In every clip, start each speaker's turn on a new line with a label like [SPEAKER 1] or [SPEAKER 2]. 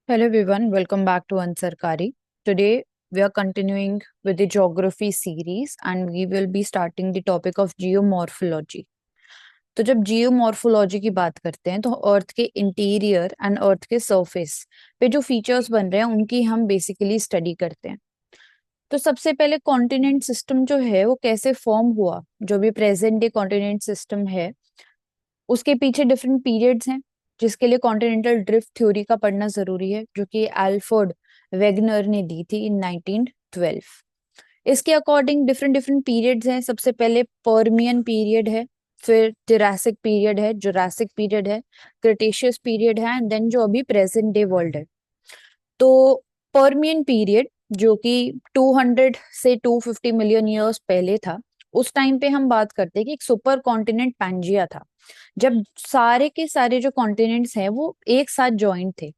[SPEAKER 1] Hello everyone, welcome back to Ansarkari. Today we are continuing with the geography series and we will be starting the topic of geomorphology. तो जब geomorphology की बात करते हैं तो अर्थ के इंटीरियर एंड अर्थ के सरफेस पे जो फीचर्स बन रहे हैं उनकी हम बेसिकली स्टडी करते हैं। तो सबसे पहले कॉन्टिनेंट सिस्टम जो है वो कैसे फॉर्म हुआ, जो भी प्रेजेंट डे कॉन्टिनेंट सिस्टम है उसके पीछे डिफरेंट पीरियड्स हैं, जिसके लिए कॉन्टिनेंटल ड्रिफ्ट थ्योरी का पढ़ना जरूरी है जो कि एल्फ्रेड वेगनर ने दी थी इन 1912। इसके अकॉर्डिंग डिफरेंट डिफरेंट पीरियड्स हैं। सबसे पहले पर्मियन पीरियड है, फिर जुरासिक पीरियड है, जुरासिक पीरियड है, क्रिटेशियस पीरियड है एंड देन जो अभी प्रेजेंट डे वर्ल्ड है। तो पर्मियन पीरियड जो कि 200 से 250 मिलियन ईयर्स पहले था, उस टाइम पे हम बात करते हैं कि एक सुपर कॉन्टिनेंट पैंजिया था, जब सारे के सारे जो कॉन्टिनेंट्स हैं वो एक साथ ज्वाइंट थे।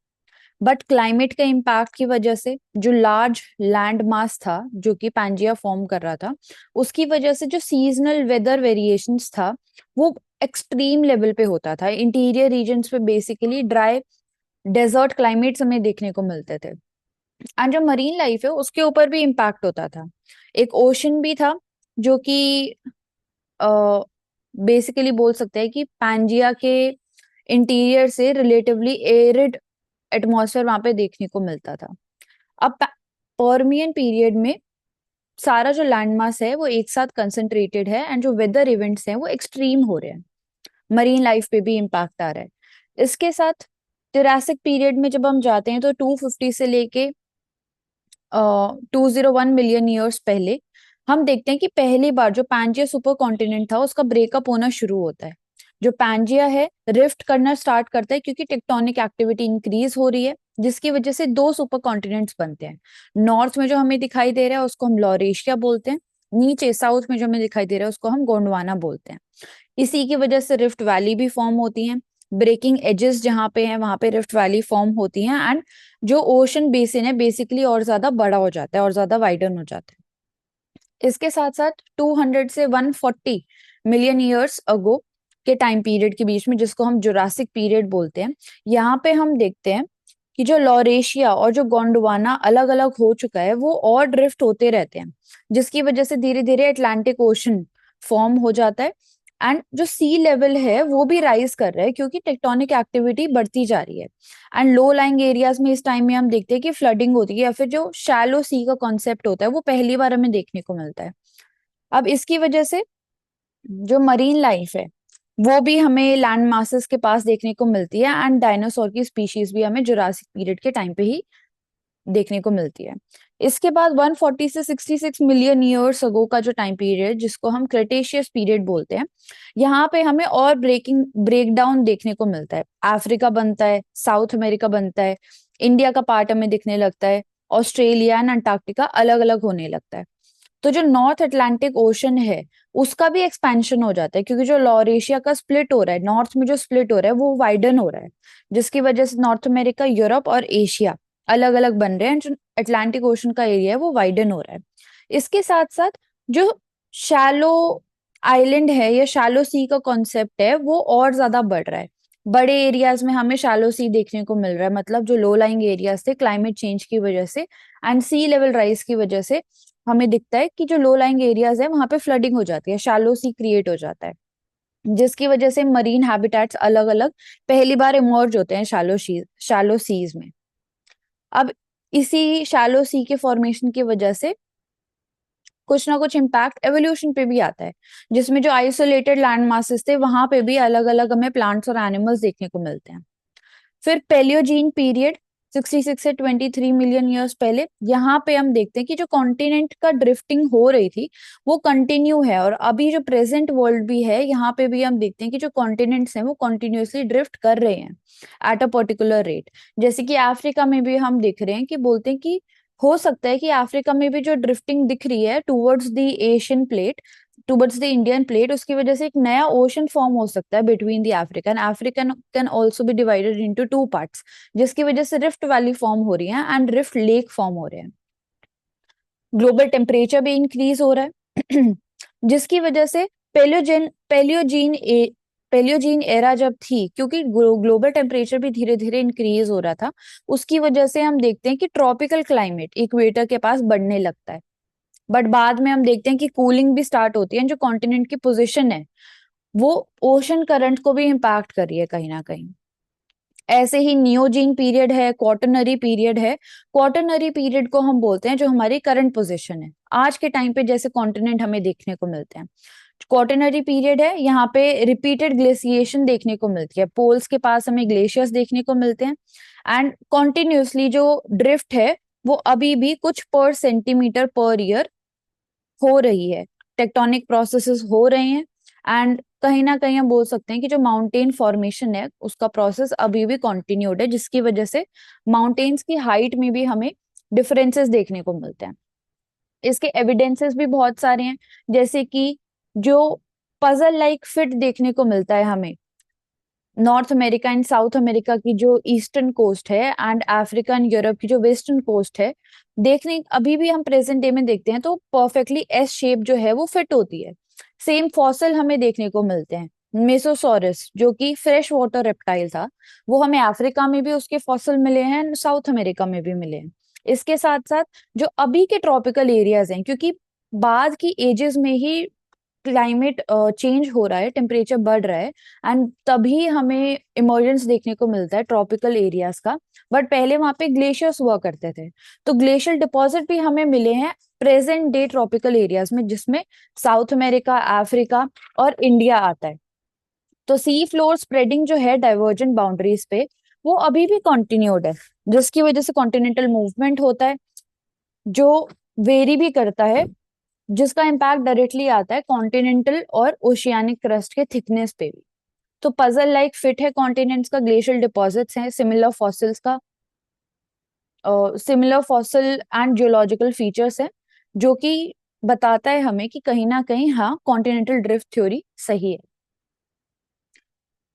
[SPEAKER 1] बट क्लाइमेट के इम्पैक्ट की वजह से जो लार्ज लैंड मास था जो कि पैंजिया फॉर्म कर रहा था, उसकी वजह से जो सीजनल वेदर वेरिएशंस था वो एक्सट्रीम लेवल पे होता था। इंटीरियर रीजन्स पे बेसिकली ड्राई डेजर्ट क्लाइमेट्स हमें देखने को मिलते थे एंड जो मरीन लाइफ है उसके ऊपर भी इम्पैक्ट होता था। एक ओशन भी था जो कि बेसिकली बोल सकते हैं कि पैंजिया के इंटीरियर से रिलेटिवली एरिड एटमॉस्फेयर वहां पे देखने को मिलता था। अब पर्मियन पीरियड में सारा जो लैंडमास है वो एक साथ कंसंट्रेटेड है एंड जो वेदर इवेंट्स हैं वो एक्सट्रीम हो रहे हैं, मरीन लाइफ पे भी इम्पैक्ट आ रहा है। इसके साथ जुरासिक पीरियड में जब हम जाते हैं तो 250 से लेके 201 मिलियन ईयर्स पहले हम देखते हैं कि पहली बार जो पैंजिया सुपर कॉन्टिनेंट था उसका ब्रेकअप होना शुरू होता है। जो पैंजिया है रिफ्ट करना स्टार्ट करता है क्योंकि टेक्टोनिक एक्टिविटी इंक्रीज हो रही है, जिसकी वजह से दो सुपर कॉन्टिनेंट्स बनते हैं। नॉर्थ में जो हमें दिखाई दे रहा है उसको हम लॉरेशिया बोलते हैं, नीचे साउथ में जो हमें दिखाई दे रहा है उसको हम गोंडवाना बोलते हैं। इसी की वजह से रिफ्ट वैली भी फॉर्म होती है, ब्रेकिंग एजेस जहाँ पे हैं वहां पे रिफ्ट वैली फॉर्म होती हैं एंड जो ओशन बेसिन है बेसिकली और ज्यादा बड़ा हो जाता है और ज्यादा वाइडन हो जाता है। इसके साथ साथ 200 से 140 मिलियन ईयर्स अगो के टाइम पीरियड के बीच में, जिसको हम जुरासिक पीरियड बोलते हैं, यहाँ पे हम देखते हैं कि जो लॉरेशिया और जो गोंडवाना अलग अलग हो चुका है वो और ड्रिफ्ट होते रहते हैं, जिसकी वजह से धीरे धीरे अटलांटिक ओशन फॉर्म हो जाता है एंड जो सी लेवल है वो भी राइज कर रहा है क्योंकि टेक्टोनिक एक्टिविटी बढ़ती जा रही है। एंड लो लाइंग एरियाज में इस टाइम में हम देखते हैं कि फ्लडिंग होती है या फिर जो शैलो सी का कॉन्सेप्ट होता है वो पहली बार हमें देखने को मिलता है। अब इसकी वजह से जो मरीन लाइफ है वो भी हमें लैंड मासेस के पास देखने को मिलती है एंड डायनासोर की स्पीशीज भी हमें जुरासिक पीरियड के टाइम पे ही देखने को मिलती है। इसके बाद 140 से 66 मिलियन ईयर्स अगो का जो टाइम पीरियड जिसको हम क्रेटेशियस पीरियड बोलते हैं, यहाँ पे हमें और ब्रेकडाउन देखने को मिलता है। अफ्रीका बनता है, साउथ अमेरिका बनता है, इंडिया का पार्ट हमें दिखने लगता है, ऑस्ट्रेलिया एंड अंटार्कटिका अलग अलग होने लगता है। तो जो नॉर्थ अटलांटिक ओशन है उसका भी एक्सपेंशन हो जाता है क्योंकि जो लॉरेशिया का स्प्लिट हो रहा है, नॉर्थ में जो स्प्लिट हो रहा है वो वाइडन हो रहा है, जिसकी वजह से नॉर्थ अमेरिका, यूरोप और एशिया अलग अलग बन रहे हैं। जो अटलांटिक ओशन का एरिया है वो वाइडन हो रहा है। इसके साथ साथ जो शैलो आइलैंड है या शैलो सी का कॉन्सेप्ट है वो और ज्यादा बढ़ रहा है। बड़े एरियाज में हमें शैलो सी देखने को मिल रहा है, मतलब जो लो लाइंग एरियाज थे क्लाइमेट चेंज की वजह से एंड सी लेवल राइज की वजह से हमें दिखता है कि जो लो लाइंग एरियाज है वहां पे फ्लडिंग हो जाती है, शैलो सी क्रिएट हो जाता है, जिसकी वजह से मरीन हैबिटेट्स अलग अलग पहली बार इमर्ज होते हैं शैलो सीज में। अब इसी शैलो सी के फॉर्मेशन की वजह से कुछ ना कुछ इम्पैक्ट एवोल्यूशन पे भी आता है, जिसमें जो आइसोलेटेड लैंड मासेस थे वहां पे भी अलग अलग हमें प्लांट्स और एनिमल्स देखने को मिलते हैं। फिर पेलियोजीन पीरियड 66 से 23 मिलियन ईयर्स पहले, यहाँ पे हम देखते हैं कि जो कॉन्टिनेंट का ड्रिफ्टिंग हो रही थी वो कंटिन्यू है और अभी जो प्रेजेंट वर्ल्ड भी है यहाँ पे भी हम देखते हैं कि जो कॉन्टिनेंट्स हैं वो कंटिन्यूअसली ड्रिफ्ट कर रहे हैं एट अ पर्टिकुलर रेट। जैसे कि अफ्रीका में भी हम देख रहे हैं कि बोलते हैं कि हो सकता है कि अफ्रीका में भी जो ड्रिफ्टिंग दिख रही है towards the Asian plate, towards the Indian plate, उसकी वजह से एक नया ओशन फॉर्म हो सकता है between the African African can also be divided into two parts, जिसकी वजह से रिफ्ट वैली फॉर्म हो रही है एंड रिफ्ट लेक फॉर्म हो रहे हैं। ग्लोबल टेम्परेचर भी इंक्रीज हो रहा है जिसकी वजह से पेलियोजेन पेलियोजीन पेलियोजीन एरा जब थी, क्योंकि ग्लोबल टेम्परेचर भी धीरे धीरे इंक्रीज हो रहा था, उसकी वजह से हम देखते हैं कि ट्रॉपिकल क्लाइमेट इक्वेटर के पास बढ़ने लगता है। बट बाद में हम देखते हैं कि कूलिंग भी स्टार्ट होती है, जो कॉन्टिनेंट की पोजिशन है वो ओशन करंट को भी इम्पैक्ट कर रही है कहीं ना कहीं। ऐसे ही नियोजीन पीरियड है, क्वार्टरनरी पीरियड है। क्वार्टरनरी पीरियड को हम बोलते हैं जो हमारी करंट पोजीशन है आज के टाइम पे, जैसे कॉन्टिनेंट हमें देखने को मिलते हैं। क्वार्टरनरी पीरियड है, यहाँ पे रिपीटेड ग्लेसिएशन देखने को मिलती है, पोल्स के पास हमें ग्लेशियर्स देखने को मिलते हैं। एंड कॉन्टिन्यूसली जो ड्रिफ्ट है वो अभी भी कुछ पर सेंटीमीटर पर ईयर हो रही है, टेक्टोनिक प्रोसेसेस हो रहे हैं। एंड कहीं ना कहीं हम बोल सकते हैं कि जो माउंटेन फॉर्मेशन है उसका प्रोसेस अभी भी कंटिन्यूड है, जिसकी वजह से माउंटेन्स की हाइट में भी हमें डिफरेंसेस देखने को मिलते हैं। इसके एविडेंसेस भी बहुत सारे हैं, जैसे कि जो पजल लाइक फिट देखने को मिलता है हमें north America and south America की जो ईस्टर्न कोस्ट है, एंड अफ्रीका एंड यूरोप की जो वेस्टर्न कोस्ट है, देखने अभी भी हम प्रेजेंट डे में देखते हैं तो परफेक्टली एस शेप जो है वो फिट होती है। सेम फॉसिल हमें देखने को मिलते हैं, मेसोसॉरस जो कि फ्रेश वाटर रेप्टाइल था, वो हमें अफ्रीका में भी उसके फॉसिल मिले हैं, साउथ अमेरिका में भी मिले हैं। इसके साथ साथ जो अभी के ट्रॉपिकल एरियाज हैं, क्योंकि बाद की एजेस में ही क्लाइमेट चेंज हो रहा है, टेम्परेचर बढ़ रहा है, एंड तभी हमें इमर्जेंस देखने को मिलता है ट्रॉपिकल एरियाज का। बट पहले वहां पे ग्लेशियर्स हुआ करते थे, तो ग्लेशियल डिपॉजिट भी हमें मिले हैं प्रेजेंट डे ट्रॉपिकल एरियाज में, जिसमें साउथ अमेरिका, अफ्रीका और इंडिया आता है। तो सी फ्लोर स्प्रेडिंग जो है डाइवर्जेंट बाउंड्रीज पे, वो अभी भी कॉन्टिन्यूड है, जिसकी वजह से कॉन्टिनेंटल मूवमेंट होता है जो वेरी भी करता है, जिसका इम्पैक्ट डायरेक्टली आता है कॉन्टिनेंटल और ओशियानिक क्रस्ट के थिकनेस पे भी। तो पजल लाइक फिट है कॉन्टिनेंट्स का, ग्लेशियल डिपॉजिट्स हैं, सिमिलर फॉसिल्स का, similar fossil and geological features हैं, जो कि बताता है हमें कि कहीं ना कहीं हाँ कॉन्टिनेंटल ड्रिफ्ट थ्योरी सही है।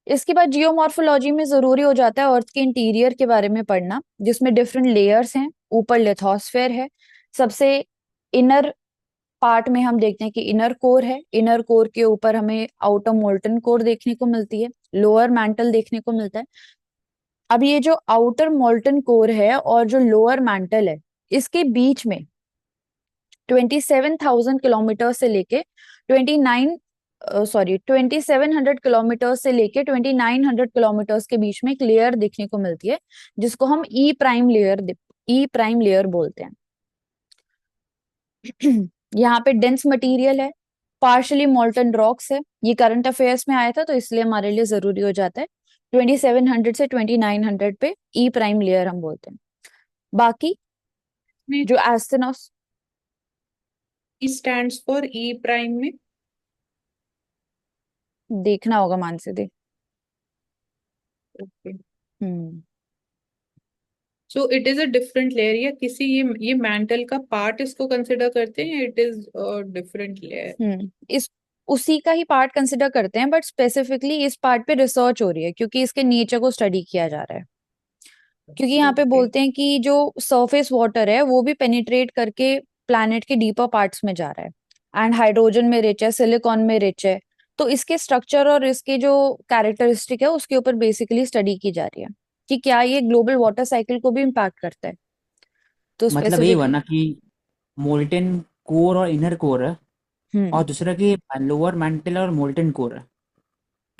[SPEAKER 1] इसके बाद जियोमॉर्फोलॉजी में जरूरी हो जाता है अर्थ के इंटीरियर के बारे में पढ़ना, जिसमें डिफरेंट लेयर्स हैं। ऊपर लिथोस्फेयर है, सबसे इनर पार्ट में हम देखते हैं कि इनर कोर है, इनर कोर के ऊपर हमें आउटर मोल्टन कोर देखने को मिलती है, लोअर मैंटल देखने को मिलता है। अब ये जो आउटर मोल्टन कोर है और जो लोअर मैंटल है, इसके बीच में 27,000 किलोमीटर से लेके 2700 से लेके 2900 के बीच में एक लेयर देखने को मिलती है, जिसको हम ई प्राइम लेयर बोलते हैं। यहाँ पे डेंस मटेरियल है, पार्शली मोल्टन रॉक्स है, ये करंट अफेयर्स में आया था तो इसलिए हमारे लिए जरूरी हो जाता है। 2700 से 2900 पे ई प्राइम लेयर हम बोलते हैं। बाकी
[SPEAKER 2] में
[SPEAKER 1] जो एस्टेनॉस
[SPEAKER 2] E stands for E prime में।
[SPEAKER 1] देखना होगा मानसी दे।
[SPEAKER 2] Okay.
[SPEAKER 1] Hmm.
[SPEAKER 2] So it is a different layer, या किसी ये मेंटल का पार्ट इसको कंसिडर करते हैं, इट इज डिफरेंट लेयर।
[SPEAKER 1] इस उसी का ही पार्ट कंसिडर करते हैं, बट स्पेसिफिकली इस पार्ट पे रिसर्च हो रही है क्योंकि इसके नेचर को स्टडी किया जा रहा है। क्योंकि यहाँ पे
[SPEAKER 2] ओके।
[SPEAKER 1] बोलते हैं कि जो सरफेस वाटर है वो भी पेनिट्रेट करके प्लैनेट के डीपर पार्ट्स में जा रहा है, एंड हाइड्रोजन में रिच है, सिलिकॉन में रिच है। तो इसके स्ट्रक्चर और इसके जो कैरेक्टरिस्टिक है उसके ऊपर बेसिकली स्टडी की जा रही है कि क्या ये ग्लोबल वाटर साइकिल को भी इम्पैक्ट करता है। तो
[SPEAKER 3] मतलब यही हुआ
[SPEAKER 1] स्पेसिफिकली
[SPEAKER 3] ना कि मोल्टेन कोर और इनर कोर है,
[SPEAKER 1] हम्म।
[SPEAKER 3] और दूसरा कि लोअर मैंटल और मोल्टेन कोर है।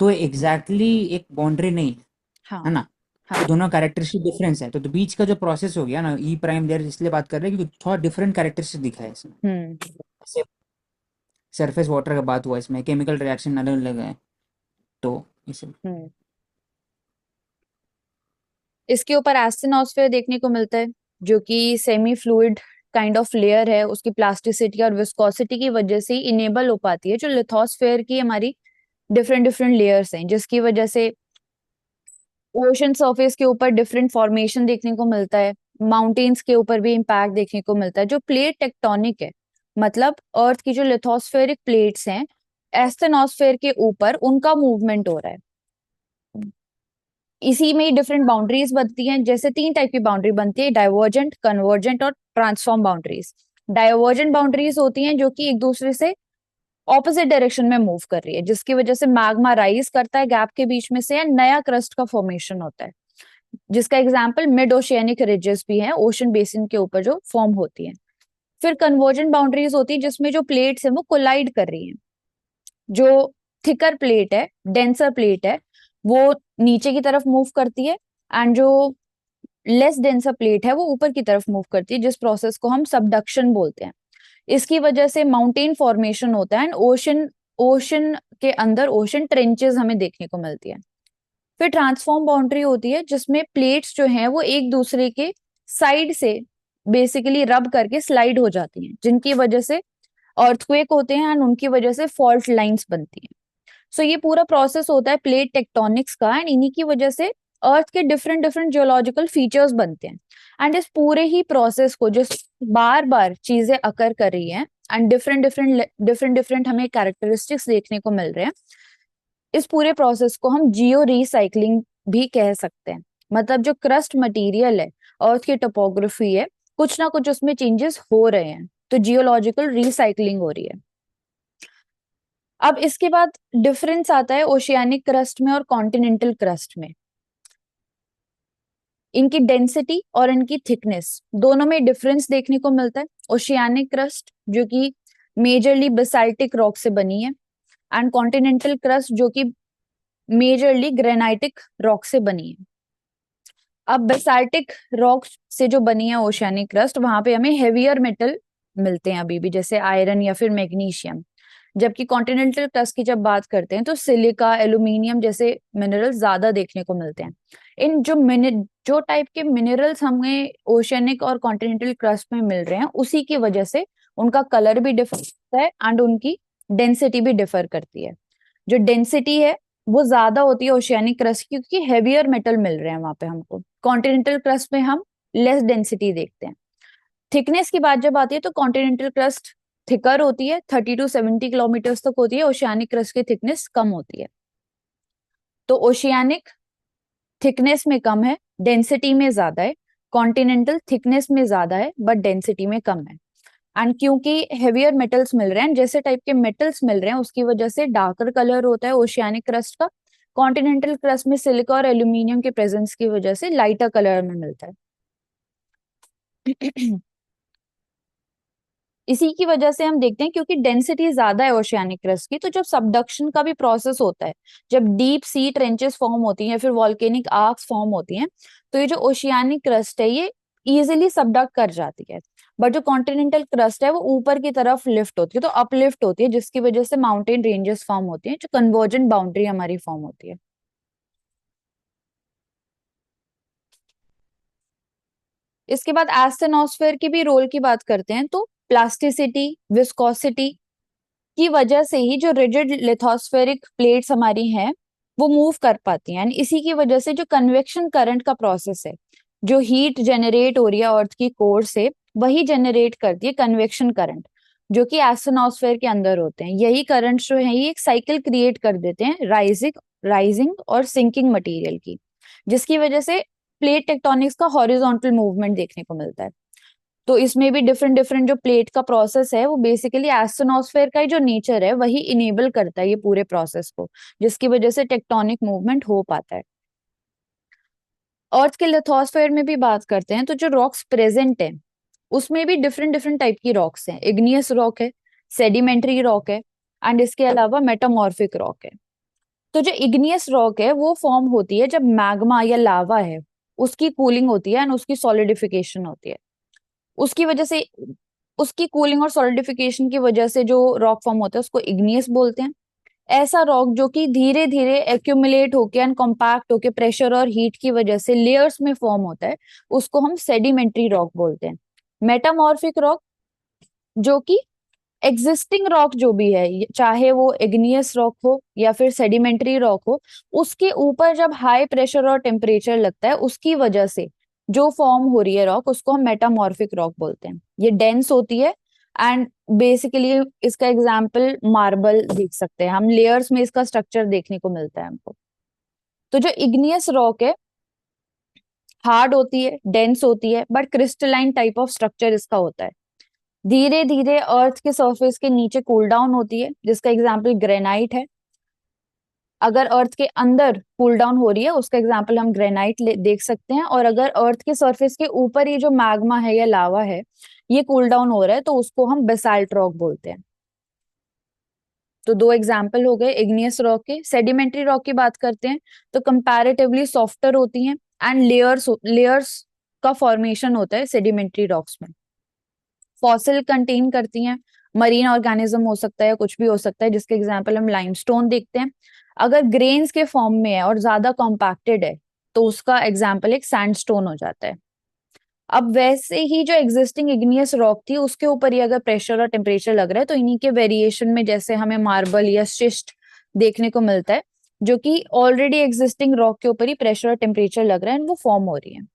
[SPEAKER 3] तो एग्जैक्टली एक बाउंड्री नहीं है
[SPEAKER 1] हाँ
[SPEAKER 3] ना,
[SPEAKER 1] हाँ।
[SPEAKER 3] तो दोनों कैरेक्टरिस्टिक डिफरेंस है। तो बीच का जो प्रोसेस हो गया ना ई प्राइम लेयर, इसलिए बात कर रहे हैं क्योंकि थोड़ा डिफरेंट कैरेक्टरिस्टिक दिखा है इसमें।
[SPEAKER 1] हम्म
[SPEAKER 3] जैसे सरफेस वाटर का बात हुआ, इसमें केमिकल रिएक्शन अलग अलग है, तो इसे
[SPEAKER 1] हम्म। इसके ऊपर एस्टेनॉस्फेयर देखने को मिलता है, जो कि semi fluid kind of layer है, उसकी प्लास्टिसिटी और विस्कोसिटी की वजह से इनेबल हो पाती है जो लिथोस्फेयर की हमारी डिफरेंट डिफरेंट लेयर्स हैं, जिसकी वजह से ओशन सरफेस के ऊपर डिफरेंट फॉर्मेशन देखने को मिलता है, माउंटेन्स के ऊपर भी इम्पैक्ट देखने को मिलता है। जो प्लेट टेक्टोनिक है, मतलब अर्थ की जो लिथोस्फेरिक प्लेट्स हैं एस्टेनॉस्फेयर के ऊपर, उनका मूवमेंट हो रहा है। इसी में डिफरेंट बाउंड्रीज बनती हैं, जैसे 3 टाइप की बाउंड्री बनती है, डाइवर्जेंट, कन्वर्जेंट और ट्रांसफॉर्म बाउंड्रीज। डाइवर्जेंट बाउंड्रीज होती हैं जो कि एक दूसरे से ऑपोजिट डायरेक्शन में मूव कर रही है, जिसकी वजह से मैग्मा राइज करता है गैप के बीच में से एंड नया क्रस्ट का फॉर्मेशन होता है, जिसका एग्जाम्पल मिड ओशियनिक रिजेस भी है, ओशन बेसिन के ऊपर जो फॉर्म होती है। फिर कन्वर्जेंट बाउंड्रीज होती है जिसमें जो प्लेट्स है वो कोलाइड कर रही है। जो थिकर प्लेट है, डेंसर प्लेट है, वो नीचे की तरफ मूव करती है एंड जो लेस डेंसर प्लेट है वो ऊपर की तरफ मूव करती है, जिस प्रोसेस को हम सबडक्शन बोलते हैं। इसकी वजह से माउंटेन फॉर्मेशन होता है एंड ओशन ओशन के अंदर ओशन ट्रेंचेस हमें देखने को मिलती है। फिर ट्रांसफॉर्म बाउंड्री होती है जिसमें प्लेट्स जो हैं वो एक दूसरे के साइड से बेसिकली रब करके स्लाइड हो जाती हैं, जिनकी वजह से अर्थक्वेक होते हैं एंड उनकी वजह से फॉल्ट लाइंस बनती हैं। सो ये पूरा प्रोसेस होता है प्लेट टेक्टोनिक्स का एंड इन्हीं की वजह से अर्थ के डिफरेंट डिफरेंट जियोलॉजिकल फीचर्स बनते हैं। एंड इस पूरे ही प्रोसेस को जो बार बार चीजें अकर कर रही हैं एंड डिफरेंट डिफरेंट हमें कैरेक्टरिस्टिक्स देखने को मिल रहे हैं, इस पूरे प्रोसेस को हम जियो रिसाइकलिंग भी कह सकते हैं। मतलब जो क्रस्ट मटेरियल है, अर्थ की टोपोग्राफी है, कुछ ना कुछ उसमें चेंजेस हो रहे हैं, तो जियोलॉजिकल रिसाइकलिंग हो रही है। अब इसके बाद डिफरेंस आता है ओशियानिक क्रस्ट में और कॉन्टिनेंटल क्रस्ट में। इनकी डेंसिटी और इनकी थिकनेस दोनों में डिफरेंस देखने को मिलता है। ओशियानिक क्रस्ट जो कि मेजरली बेसाल्टिक रॉक से बनी है एंड कॉन्टिनेंटल क्रस्ट जो कि मेजरली ग्रेनाइटिक रॉक से बनी है। अब बेसाल्टिक रॉक से जो बनी है ओशियानिक क्रस्ट, वहां पे हमें हेवियर मेटल मिलते हैं अभी भी, जैसे आयरन या फिर मैग्नीशियम। जबकि कॉन्टिनेंटल क्रस्ट की जब बात करते हैं तो सिलिका, एल्यूमिनियम जैसे मिनरल्स ज्यादा देखने को मिलते हैं। इन जो टाइप के मिनरल्स हमें ओशियनिक और कॉन्टिनेंटल क्रस्ट में मिल रहे हैं, उसी की वजह से उनका कलर भी डिफर करता है एंड उनकी डेंसिटी भी डिफर करती है। जो डेंसिटी है वो ज्यादा होती है ओशियानिक क्रस्ट की, क्योंकि हेवियर मेटल मिल रहे हैं वहां पे हमको। कॉन्टिनेंटल क्रस्ट में हम लेस डेंसिटी देखते हैं। थिकनेस की बात जब आती है तो कॉन्टिनेंटल क्रस्ट थिकर होती है, 30 to 70 किलोमीटर तक होती है। ओशियानिक क्रस्ट की थिकनेस कम होती है। तो ओशियानिक थिकनेस में कम है, डेंसिटी में ज्यादा है। कॉन्टिनेंटल थिकनेस में ज्यादा है बट डेंसिटी में कम है। एंड क्योंकि हेवियर मेटल्स मिल रहे हैं, जैसे टाइप के मेटल्स मिल रहे हैं, उसकी वजह से डार्कर कलर होता है ओशियानिक क्रस्ट का। कॉन्टिनेंटल क्रस्ट में सिलिका और एल्यूमिनियम के प्रेजेंस की वजह से लाइटर कलर में मिलता है। इसी की वजह से हम देखते हैं, क्योंकि डेंसिटी ज्यादा है ओशियानिक क्रस्ट की, तो जब सबडक्शन का भी प्रोसेस होता है, जब डीप सी ट्रेंचेस फॉर्म होती हैं या फिर वॉल्केनिक आर्क्स फॉर्म होती हैं, तो ये जो ओशियानिक क्रस्ट है ये इजिली सबडक्ट कर जाती है। बट जो कॉन्टिनेंटल क्रस्ट है वो ऊपर की तरफ लिफ्ट होती है, तो अपलिफ्ट होती है, जिसकी वजह से माउंटेन रेंजेस फॉर्म होती हैं, जो कन्वर्जेंट बाउंड्री हमारी फॉर्म होती है। इसके बाद एस्टेनोस्फेयर की भी रोल की बात करते हैं, तो प्लास्टिसिटी, विस्कोसिटी की वजह से ही जो रिजिड लिथोस्फेरिक प्लेट्स हमारी हैं वो मूव कर पाती हैं। इसी की वजह से जो कन्वेक्शन करंट का प्रोसेस है, जो हीट जनरेट हो रही है अर्थ की कोर से, वही जनरेट करती है कन्वेक्शन करंट, जो कि एस्ट्रोनॉस्फेयर के अंदर होते हैं। यही करंट जो है ये एक साइकिल क्रिएट कर देते हैं राइजिंग और सिंकिंग मटेरियल की, जिसकी वजह से प्लेट टेक्टोनिक्स का हॉरिजॉन्टल मूवमेंट देखने को मिलता है। तो इसमें भी डिफरेंट डिफरेंट जो प्लेट का प्रोसेस है वो बेसिकली एस्ट्रोनॉस्फेयर का ही जो नेचर है वही इनेबल करता है ये पूरे प्रोसेस को, जिसकी वजह से टेक्टोनिक मूवमेंट हो पाता है। अर्थ के लिथोस्फेयर में भी बात करते हैं तो जो रॉक्स प्रेजेंट है उसमें भी डिफरेंट डिफरेंट टाइप की रॉक्स हैं। इग्नियस रॉक है, सेडिमेंट्री रॉक है एंड इसके अलावा मेटामॉर्फिक रॉक है। तो जो इग्नियस रॉक है वो फॉर्म होती है जब मैग्मा या लावा है उसकी कूलिंग होती है एंड उसकी सॉलिडिफिकेशन होती है। उसकी वजह से, उसकी कूलिंग और सॉलिडिफिकेशन की वजह से जो रॉक फॉर्म होता है उसको इग्नियस बोलते हैं। ऐसा रॉक जो कि धीरे धीरे एक्यूमुलेट होके एंड कॉम्पैक्ट होके प्रेशर और हीट की वजह से लेयर्स में फॉर्म होता है, उसको हम सेडिमेंट्री रॉक बोलते हैं। मेटामॉर्फिक रॉक जो कि एग्जिस्टिंग रॉक जो भी है, चाहे वो इग्नियस रॉक हो या फिर सेडिमेंट्री रॉक हो, उसके ऊपर जब हाई प्रेशर और टेम्परेचर लगता है उसकी वजह से जो फॉर्म हो रही है रॉक, उसको हम मेटामॉर्फिक रॉक बोलते हैं। ये डेंस होती है एंड बेसिकली इसका एग्जाम्पल मार्बल देख सकते हैं हम, लेयर्स में इसका स्ट्रक्चर देखने को मिलता है हमको। तो जो इग्नियस रॉक है हार्ड होती है, डेंस होती है, but crystalline type of structure इसका होता है। धीरे धीरे अर्थ के सरफेस के नीचे कूल डाउन होती है, जिसका एग्जाम्पल ग्रेनाइट है। अगर अर्थ के अंदर कूल डाउन हो रही है, उसका एग्जाम्पल हम ग्रेनाइट देख सकते हैं। और अगर अर्थ के सरफेस के ऊपर ये जो मैग्मा है या लावा है, ये कूल डाउन हो रहा है, तो उसको हम बेसाल्ट रॉक बोलते हैं। तो दो एग्जाम्पल हो गए इग्नियस रॉक के। सेडिमेंट्री रॉक की बात करते हैं तो कंपैरेटिवली सॉफ्टर होती हैं एंड लेयर्स का फॉर्मेशन होता है सेडिमेंट्री रॉक्स में। फॉसिल कंटेन करती हैं, मरीन ऑर्गेनिज्म हो सकता है, कुछ भी हो सकता है, जिसके एग्जाम्पल हम लाइमस्टोन देखते हैं। अगर ग्रेन्स के फॉर्म में है और ज्यादा कॉम्पैक्टेड है, तो उसका एग्जाम्पल एक सैंडस्टोन हो जाता है। अब वैसे ही जो एग्जिस्टिंग इग्नियस रॉक थी, उसके ऊपर ही अगर प्रेशर और टेम्परेचर लग रहा है, तो इन्हीं के वेरिएशन में जैसे हमें मार्बल या शिस्ट देखने को मिलता है, जो कि ऑलरेडी एग्जिस्टिंग रॉक के ऊपर ही प्रेशर और टेम्परेचर लग रहा है, वो फॉर्म हो रही है।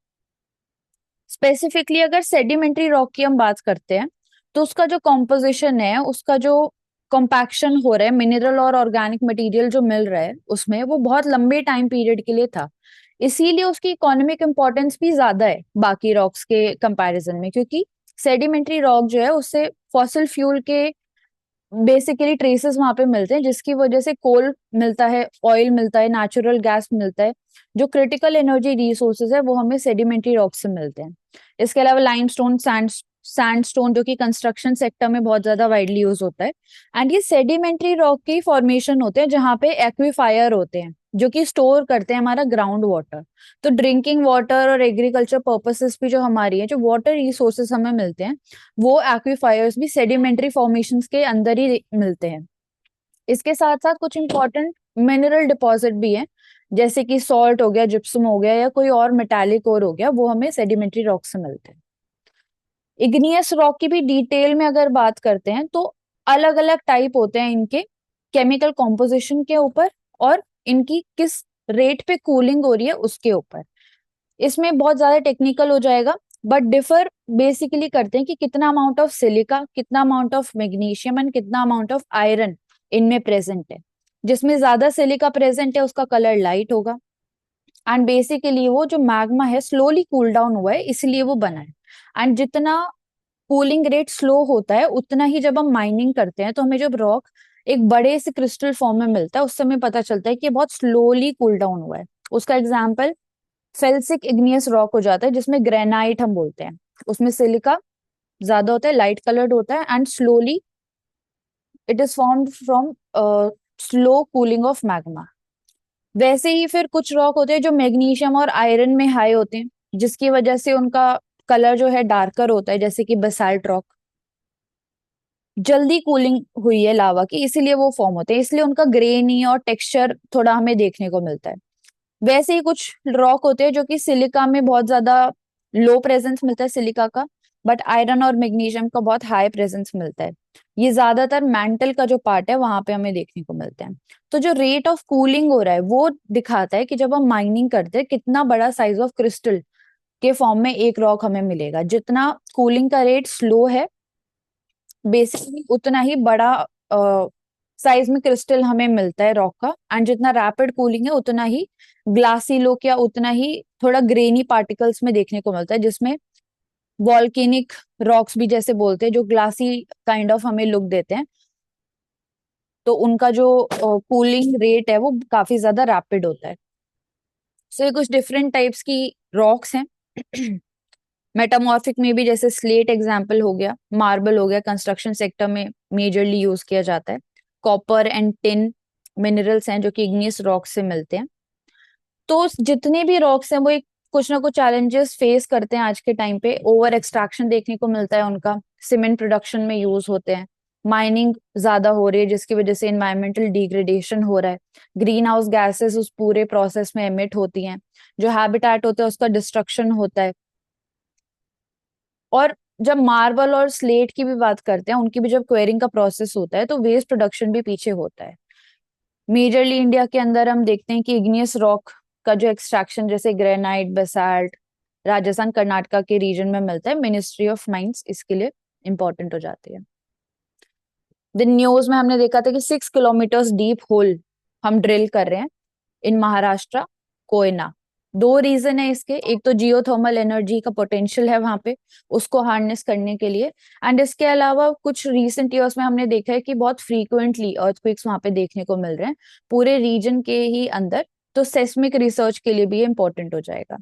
[SPEAKER 1] स्पेसिफिकली अगर सेडिमेंट्री रॉक की हम बात करते हैं, तो उसका जो कॉम्पोजिशन है, उसका जो कॉम्पैक्शन हो रहा है, मिनरल और ऑर्गेनिक मटेरियल जो मिल रहा है उसमें, वो बहुत लंबे टाइम पीरियड के लिए था। इसीलिए उसकी इकोनॉमिक इंपॉर्टेंस भी ज्यादा है बाकी रॉक्स के कंपैरिजन में, क्योंकि सेडिमेंट्री रॉक जो है उससे फॉसिल फ्यूल के बेसिकली ट्रेसेस वहां पे मिलते हैं, जिसकी वजह से कोल मिलता है, ऑयल मिलता है, नेचुरल गैस मिलता है। जो क्रिटिकल एनर्जी रिसोर्सेज है, वो हमें सेडिमेंट्री रॉक से मिलते हैं। इसके अलावा लाइमस्टोन, सैंडस्टोन, जो कि कंस्ट्रक्शन सेक्टर में बहुत ज्यादा वाइडली यूज होता है। एंड ये सेडिमेंट्री रॉक की फॉर्मेशन होते हैं जहाँ पे एक्वीफायर होते हैं, जो कि स्टोर करते हैं हमारा ग्राउंड वाटर। तो ड्रिंकिंग वाटर और एग्रीकल्चर पर्पसेस भी जो हमारी है, जो वाटर रिसोर्सेज हमें मिलते हैं, वो एक्वीफायर्स भी सेडिमेंट्री फॉर्मेशंस के अंदर ही मिलते हैं। इसके साथ साथ कुछ इंपॉर्टेंट मिनरल डिपॉजिट भी हैं, जैसे कि सॉल्ट हो गया, जिप्सम हो गया, या कोई और मेटालिक और हो गया, वो हमें सेडिमेंट्री रॉक से मिलते हैं। इग्नियस रॉक की भी डिटेल में अगर बात करते हैं, तो अलग अलग टाइप होते हैं इनके केमिकल कॉम्पोजिशन के ऊपर, और इनकी किस रेट पे कूलिंग हो रही है उसके ऊपर। इसमें बहुत ज्यादा टेक्निकल हो जाएगा, बट डिफर बेसिकली करते हैं कि कितना अमाउंट ऑफ सिलिका, कितना अमाउंट ऑफ मैग्नीशियम एंड कितना अमाउंट ऑफ आयरन इनमें प्रेजेंट है। जिसमें ज्यादा सिलिका प्रेजेंट है उसका कलर लाइट होगा। एंड बेसिकली वो जो मैग्मा है स्लोली कूल डाउन हुआ है, इसलिए वो बना है। एंड जितना कूलिंग रेट स्लो होता है, उतना ही जब हम माइनिंग करते हैं, तो हमें जब रॉक एक बड़े से क्रिस्टल फॉर्म में मिलता है, उस समय पता चलता है कि ये बहुत स्लोली कूल डाउन हुआ है। उसका एग्जाम्पल फेल्सिक इग्नियस रॉक हो जाता है, जिसमें ग्रेनाइट हम बोलते हैं। उसमें सिलिका ज्यादा होता है, लाइट कलर्ड होता है, and slowly it is formed from slow cooling of magma. वैसे ही फिर कुछ रॉक होते हैं जो मैग्नीशियम और आयरन में हाई होते हैं, जिसकी वजह से उनका कलर जो है डार्कर होता है, जैसे कि बसाल्ट रॉक। जल्दी कूलिंग हुई है लावा की, इसीलिए वो फॉर्म होते हैं, इसलिए उनका ग्रेनी और टेक्सचर थोड़ा हमें देखने को मिलता है। वैसे ही कुछ रॉक होते हैं जो कि सिलिका में बहुत ज्यादा लो प्रेजेंस मिलता है सिलिका का, बट आयरन और मैग्नीशियम का बहुत हाई प्रेजेंस मिलता है। ये ज्यादातर मेंटल का जो पार्ट है वहां पे हमें देखने को मिलते हैं। तो जो रेट ऑफ कूलिंग हो रहा है, वो दिखाता है कि जब हम माइनिंग करते हैं, कितना बड़ा साइज ऑफ क्रिस्टल के फॉर्म में एक रॉक हमें मिलेगा। जितना कूलिंग का रेट स्लो है, बेसिकली उतना ही बड़ा साइज में क्रिस्टल हमें मिलता है रॉक का। एंड जितना रैपिड कूलिंग है, उतना ही ग्लासी लुक या उतना ही थोड़ा ग्रेनी पार्टिकल्स में देखने को मिलता है, जिसमें वॉल्केनिक रॉक्स भी जैसे बोलते हैं, जो ग्लासी काइंड ऑफ हमें लुक देते हैं। तो उनका जो कूलिंग रेट है, वो काफी ज्यादा रैपिड होता है। सो ये कुछ डिफरेंट टाइप्स की रॉक्स हैं। मेटामॉर्फिक में भी जैसे स्लेट एग्जाम्पल हो गया, मार्बल हो गया, कंस्ट्रक्शन सेक्टर में मेजरली यूज किया जाता है। कॉपर एंड टिन मिनरल्स हैं जो कि इग्नियस रॉक से मिलते हैं। तो जितने भी रॉक्स हैं, वो एक कुछ ना कुछ चैलेंजेस फेस करते हैं आज के टाइम पे। ओवर एक्सट्रैक्शन देखने को मिलता है उनका, सीमेंट प्रोडक्शन में यूज होते हैं, माइनिंग ज्यादा हो रही है जिसकी वजह से इन्वायरमेंटल डिग्रेडेशन हो रहा है, ग्रीन हाउस गैसेस उस पूरे प्रोसेस में एमिट होती हैं, जो हैबिटेट होता है उसका डिस्ट्रक्शन होता है। और जब मार्बल और स्लेट की भी बात करते हैं, उनकी भी जब क्वेरिंग का प्रोसेस होता है, तो वेस्ट प्रोडक्शन भी पीछे होता है। मेजरली इंडिया के अंदर हम देखते हैं कि इग्नियस रॉक का जो एक्सट्रैक्शन, जैसे ग्रेनाइट, बेसाल्ट, राजस्थान कर्नाटका के रीजन में मिलता है। मिनिस्ट्री ऑफ माइंस इसके लिए इंपॉर्टेंट हो जाती है। दिन न्यूज में हमने देखा था कि 6 किलोमीटर डीप होल हम ड्रिल कर रहे हैं इन महाराष्ट्र, कोयना। दो रीजन है इसके, एक तो जियोथर्मल एनर्जी का पोटेंशियल है वहां पे उसको हार्नेस करने के लिए, एंड इसके अलावा कुछ रीसेंट ईयर्स में हमने देखा है कि बहुत फ्रीक्वेंटली अर्थक्वेक्स वहां पे देखने को मिल रहे हैं पूरे रीजन के ही अंदर, तो सेस्मिक रिसर्च के लिए भी ये इंपॉर्टेंट हो जाएगा।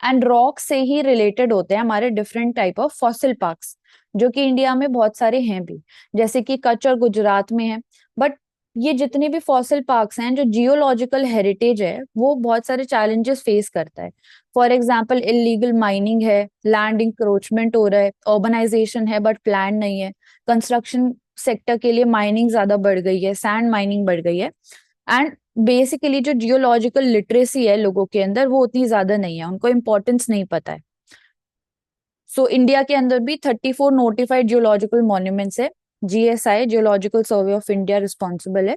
[SPEAKER 1] एंड रॉक से ही रिलेटेड होते हैं हमारे different type of fossil parks, जो कि इंडिया में बहुत सारे हैं भी, जैसे कि कच्छ और गुजरात में है। बट ये जितने भी फॉसिल पार्क्स हैं, जो जियोलॉजिकल हेरिटेज है, वो बहुत सारे चैलेंजेस फेस करता है। फॉर एग्जाम्पल इलीगल माइनिंग है, लैंड इंक्रोचमेंट हो रहा है, अर्बनाइजेशन है बट प्लान नहीं है, कंस्ट्रक्शन सेक्टर के लिए माइनिंग ज्यादा बढ़ गई है, सैंड माइनिंग बढ़ गई है, एंड बेसिकली जो जियोलॉजिकल लिटरेसी है लोगों के अंदर वो उतनी ज्यादा नहीं है, उनको इम्पोर्टेंस नहीं पता है। सो इंडिया के अंदर भी 34 नोटिफाइड जियोलॉजिकल मॉन्यूमेंट्स है, GSI geological survey of India responsible है।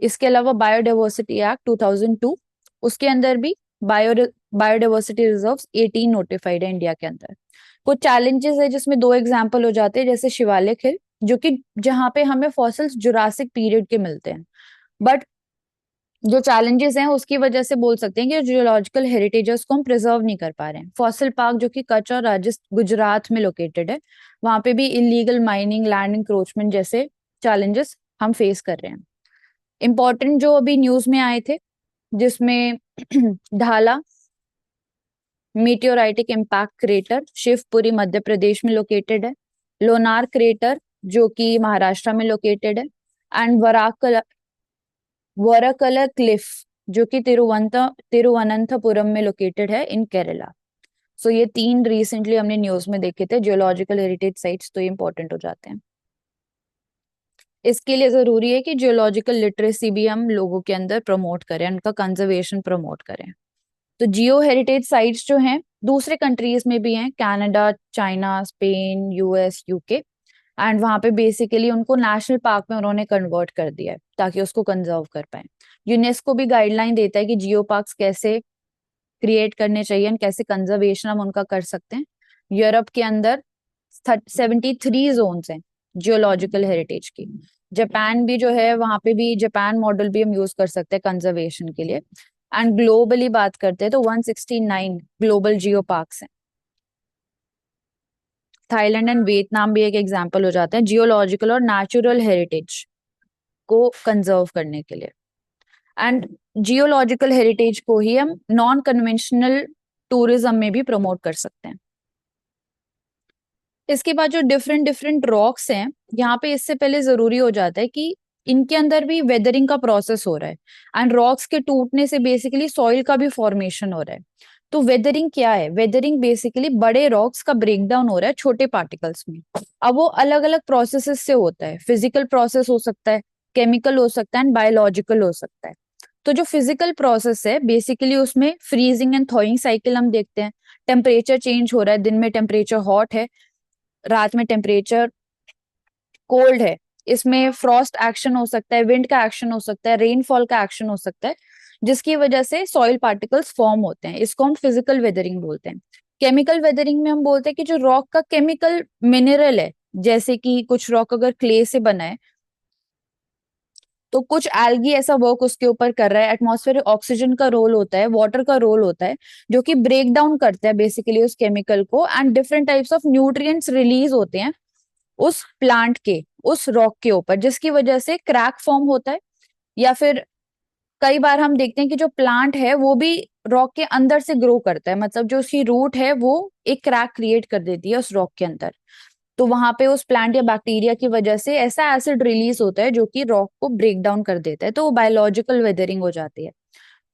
[SPEAKER 1] इसके अलावा बायोडाइवर्सिटी एक्ट 2002, उसके अंदर भी बायोडाइवर्सिटी रिजर्व 18 नोटिफाइड है इंडिया के अंदर। कुछ चैलेंजेस है जिसमें दो एग्जाम्पल हो जाते हैं, जैसे शिवालिक हिल, जो कि जहाँ पे हमें फॉसिल्स जुरासिक पीरियड के मिलते हैं, बट जो चैलेंजेस हैं उसकी वजह से बोल सकते हैं कि जियोलॉजिकल हेरिटेजेस को हम प्रिजर्व नहीं कर पा रहे हैं। फॉसिल पार्क जो कि कच्छ और राजस्थान गुजरात में लोकेटेड है, वहां पे भी इलीगल माइनिंग, लैंड इंक्रोचमेंट जैसे चैलेंजेस हम फेस कर रहे हैं। इंपॉर्टेंट जो अभी न्यूज में आए थे, जिसमें ढाला मीटियोराइटिक इम्पैक्ट क्रेटर शिवपुरी मध्य प्रदेश में लोकेटेड है, लोनार क्रेटर जो कि महाराष्ट्र में लोकेटेड है, एंड वराकला क्लिफ जो कि तिरुवनंतपुरम में लोकेटेड है इन केरला। सो ये तीन रिसेंटली हमने न्यूज में देखे थे जियोलॉजिकल हेरिटेज साइट्स, तो ये इंपॉर्टेंट हो जाते हैं। इसके लिए जरूरी है कि जियोलॉजिकल लिटरेसी भी हम लोगों के अंदर प्रमोट करें, उनका कंजर्वेशन प्रमोट करें। तो जियो हेरिटेज साइट्स जो हैं दूसरे कंट्रीज में भी हैं, Canada, China, Spain, US, UK, and वहां पे बेसिकली उनको नेशनल पार्क में उन्होंने कन्वर्ट कर दिया है ताकि उसको कंजर्व कर पाए। यूनेस्को भी गाइडलाइन देता है कि जियो पार्क्स कैसे क्रिएट करने चाहिए एंड कैसे कंजर्वेशन हम उनका कर सकते हैं। यूरोप के अंदर 73 जोन्स हैं जियोलॉजिकल हेरिटेज की। जापान भी जो है वहां पे भी जापान मॉडल भी हम यूज कर सकते हैं कंजर्वेशन के लिए। एंड ग्लोबली बात करते हैं तो 169 ग्लोबल जियो पार्क्स हैं। थाईलैंड एंड वियतनाम भी एक एग्जांपल हो जाते हैं जियोलॉजिकल और नेचुरल हेरिटेज को कंजर्व करने के लिए। एंड जियोलॉजिकल हेरिटेज को ही हम नॉन कन्वेंशनल टूरिज्म में भी प्रमोट कर सकते हैं। इसके बाद जो डिफरेंट डिफरेंट रॉक्स हैं, यहाँ पे इससे पहले जरूरी हो जाता है कि इनके अंदर भी वेदरिंग का प्रोसेस हो रहा है, एंड रॉक्स के टूटने से बेसिकली सॉइल का भी फॉर्मेशन हो रहा है। तो वेदरिंग क्या है? वेदरिंग बेसिकली बड़े रॉक्स का ब्रेकडाउन हो रहा है छोटे पार्टिकल्स में। अब वो अलग अलग प्रोसेसेस से होता है, फिजिकल प्रोसेस हो सकता है, केमिकल हो सकता है, एंड बायोलॉजिकल हो सकता है। तो जो फिजिकल प्रोसेस है बेसिकली उसमें फ्रीजिंग एंड थॉइंग साइकिल हम देखते हैं। टेम्परेचर चेंज हो रहा है, दिन में टेम्परेचर हॉट है, रात में टेम्परेचर कोल्ड है। इसमें फ्रॉस्ट एक्शन हो सकता है, विंड का एक्शन हो सकता है, रेनफॉल का एक्शन हो सकता है, जिसकी वजह से सॉइल पार्टिकल्स फॉर्म होते हैं। इसको हम फिजिकल वेदरिंग बोलते हैं। केमिकल वेदरिंग में हम बोलते हैं कि जो रॉक का केमिकल मिनरल है, जैसे कि कुछ रॉक अगर क्ले से बना है तो कुछ एल्गी ऐसा वर्क उसके ऊपर कर रहा है, एटमॉस्फेरिक ऑक्सीजन का रोल होता है, वाटर का रोल होता है, जो कि ब्रेक डाउन करता है बेसिकली उस केमिकल को, and different types of nutrients release होते हैं उस प्लांट के, उस रॉक के ऊपर, जिसकी वजह से क्रैक फॉर्म होता है। या फिर कई बार हम देखते हैं कि जो प्लांट है वो भी रॉक के अंदर से ग्रो करता है, मतलब जो उसकी रूट है वो एक क्रैक क्रिएट कर देती है उस रॉक के अंदर। तो वहां पे उस प्लांट या बैक्टीरिया की वजह से ऐसा एसिड रिलीज होता है जो कि रॉक को ब्रेक डाउन कर देता है, तो वो बायोलॉजिकल वेदरिंग हो जाती है।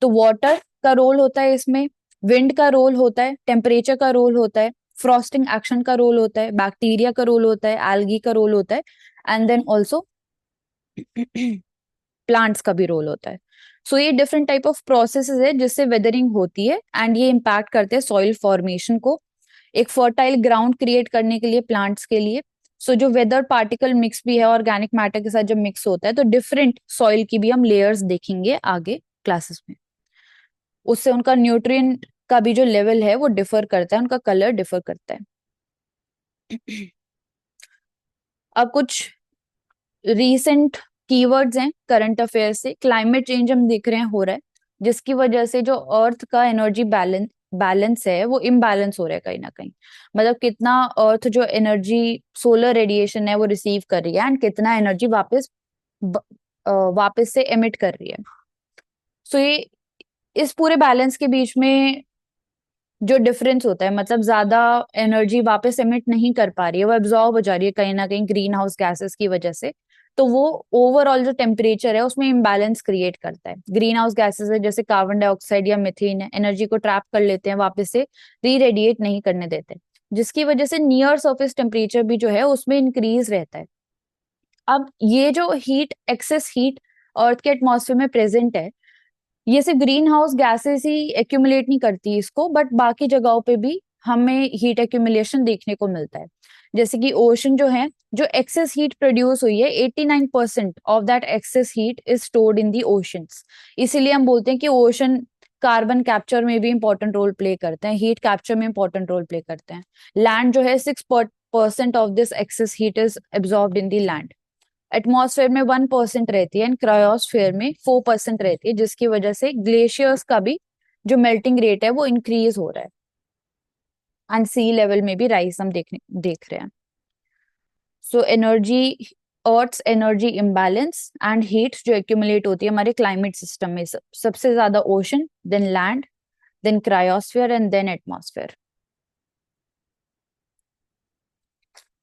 [SPEAKER 1] तो वाटर का रोल होता है इसमें, विंड का रोल होता है, टेम्परेचर का रोल होता है, फ्रॉस्टिंग एक्शन का रोल होता है, बैक्टीरिया का रोल होता है, एल्गी का रोल होता है, एंड देन ऑल्सो प्लांट्स का भी रोल होता है। सो ये डिफरेंट टाइप ऑफ प्रोसेसेस है जिससे वेदरिंग होती है, एंड ये इम्पैक्ट करते हैं सॉइल फॉर्मेशन को, एक फर्टाइल ग्राउंड क्रिएट करने के लिए प्लांट्स के लिए। सो जो वेदर पार्टिकल मिक्स भी है ऑर्गेनिक मैटर के साथ जब मिक्स होता है तो डिफरेंट सॉइल की भी हम लेयर्स देखेंगे आगे क्लासेस में। उससे उनका न्यूट्रिएंट का भी जो लेवल है वो डिफर करता है, उनका कलर डिफर करता है। अब कुछ रीसेंट कीवर्ड्स हैं करंट अफेयर से। क्लाइमेट चेंज हम देख रहे हैं हो रहा है, जिसकी वजह से जो अर्थ का एनर्जी बैलेंस है वो इम्बैलेंस हो रहा है कहीं ना कहीं। मतलब कितना अर्थ जो एनर्जी सोलर रेडिएशन है वो रिसीव कर रही है एंड कितना एनर्जी वापस से एमिट कर रही है। सो ये इस पूरे बैलेंस के बीच में जो डिफरेंस होता है, मतलब ज्यादा एनर्जी वापस एमिट नहीं कर पा रही है, वो एब्जॉर्ब हो जा रही है कहीं ना कहीं ग्रीन हाउस गैसेस की वजह से, तो वो ओवरऑल जो टेम्परेचर है उसमें इम्बैलेंस क्रिएट करता है। ग्रीन हाउस गैसेस है जैसे कार्बन डाइऑक्साइड या मीथेन है, एनर्जी को ट्रैप कर लेते हैं, वापस से री रेडिएट नहीं करने देते, जिसकी वजह से नियर सरफेस टेम्परेचर भी जो है उसमें इंक्रीज रहता है। अब ये जो हीट, एक्सेस हीट अर्थ के एटमॉस्फेयर में प्रेजेंट है, ये सिर्फ ग्रीन हाउस गैसेस ही एक्यूमुलेट नहीं करती इसको, बट बाकी जगहों पे भी हमें हीट एक्यूमुलेशन देखने को मिलता है। जैसे कि ओशन जो है, जो एक्सेस हीट प्रोड्यूस हुई है, 89% of that excess heat is stored in the oceans. इसीलिए हम बोलते हैं कि ओशन कार्बन कैप्चर में भी इंपॉर्टेंट रोल प्ले करते हैं, हीट कैप्चर में इंपॉर्टेंट रोल प्ले करते हैं। लैंड जो है 6% of this excess heat is absorbed in the land. Atmosphere में 1% रहती है एंड क्रायोस्फेयर में 4% रहती है, जिसकी वजह से ग्लेशियर्स का भी जो मेल्टिंग रेट है वो इंक्रीज हो रहा है एंड सी लेवल में भी राइज हम देख रहे हैं। So energy, earth's energy imbalance and heat जो एक्यूमुलेट होती है हमारे क्लाइमेट सिस्टम में, सबसे ज्यादा ocean, then land, then cryosphere and then atmosphere.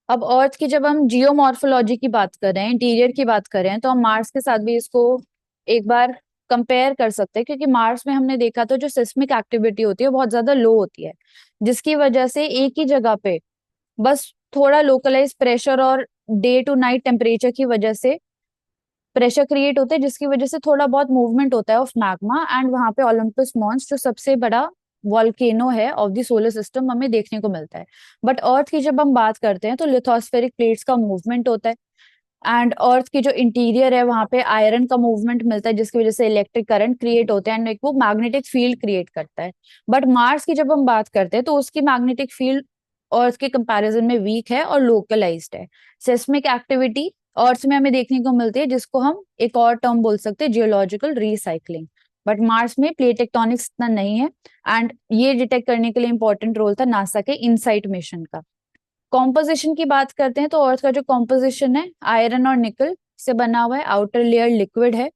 [SPEAKER 1] अब अर्थ की जब हम जियोमॉर्फोलॉजी की बात कर रहे हैं, इंटीरियर की बात कर रहे हैं, तो हम मार्स के साथ भी इसको एक बार कंपेयर कर सकते हैं, क्योंकि मार्स में हमने देखा तो जो सिस्मिक एक्टिविटी होती है बहुत ज्यादा लो होती है, जिसकी वजह से एक ही जगह पे बस थोड़ा लोकलाइज प्रेशर और डे टू नाइट टेम्परेचर की वजह से प्रेशर क्रिएट होता है, जिसकी वजह से थोड़ा बहुत मूवमेंट होता है ऑफ मैग्मा, एंड वहां पे ओलंपस मॉन्स जो सबसे बड़ा वॉल्केनो है ऑफ द सोलर सिस्टम हमें देखने को मिलता है। बट अर्थ की जब हम बात करते हैं तो लिथोस्फेरिक प्लेट्स का मूवमेंट होता है, एंड अर्थ की जो इंटीरियर है वहां पे आयरन का मूवमेंट मिलता है, जिसकी वजह से इलेक्ट्रिक करंट क्रिएट होते हैं एंड एक वो मैग्नेटिक फील्ड क्रिएट करता है। बट मार्स की जब हम बात करते हैं तो उसकी मैग्नेटिक फील्ड अर्थ के कंपैरिजन में वीक है और लोकलाइज्ड है। सेस्मिक एक्टिविटी अर्थ में हमें देखने को मिलती है, जिसको हम एक और टर्म बोल सकते हैं जियोलॉजिकल रिसाइकलिंग। बट मार्स में प्लेट टेक्टोनिक्स इतना नहीं है, एंड ये डिटेक्ट करने के लिए इंपॉर्टेंट रोल था नासा के इनसाइट मिशन का। कॉम्पोजिशन की बात करते हैं तो अर्थ का जो कॉम्पोजिशन है आयरन और निकल से बना हुआ है। आउटर लेयर लिक्विड है,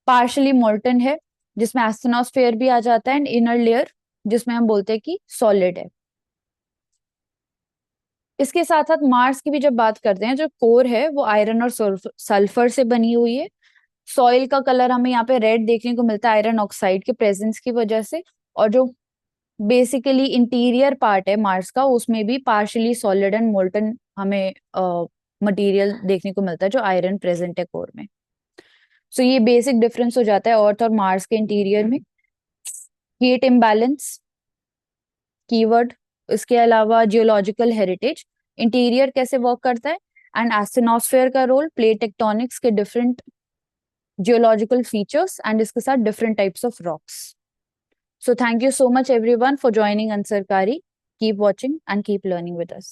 [SPEAKER 1] पार्शली मोल्टन है, जिसमें एस्टेनोस्फेयर भी आ जाता है, एंड इनर लेयर जिसमें हम बोलते हैं कि सॉलिड है। इसके साथ साथ मार्स की भी जब बात करते हैं, जो कोर है वो आयरन और सल्फर से बनी हुई है। सॉइल का कलर हमें यहाँ पे रेड देखने को मिलता है आयरन ऑक्साइड के प्रेजेंस की वजह से, और जो बेसिकली इंटीरियर पार्ट है मार्स का उसमें भी पार्शियली सॉलिड एंड मोल्टन हमें मटेरियल देखने को मिलता है जो आयरन प्रेजेंट है कोर में। सो ये बेसिक डिफरेंस हो जाता है अर्थ और मार्स के इंटीरियर में। हीट इम्बैलेंस कीवर्ड, इसके अलावा जियोलॉजिकल हेरिटेज, इंटीरियर कैसे वर्क करता है, एंड एस्टेनोस्फेयर का रोल, प्लेट टेक्टोनिक्स के डिफरेंट जियोलॉजिकल फीचर्स, एंड इसके साथ different types of rocks. So thank you so much everyone for joining Ansarkari. Keep watching and keep learning with us.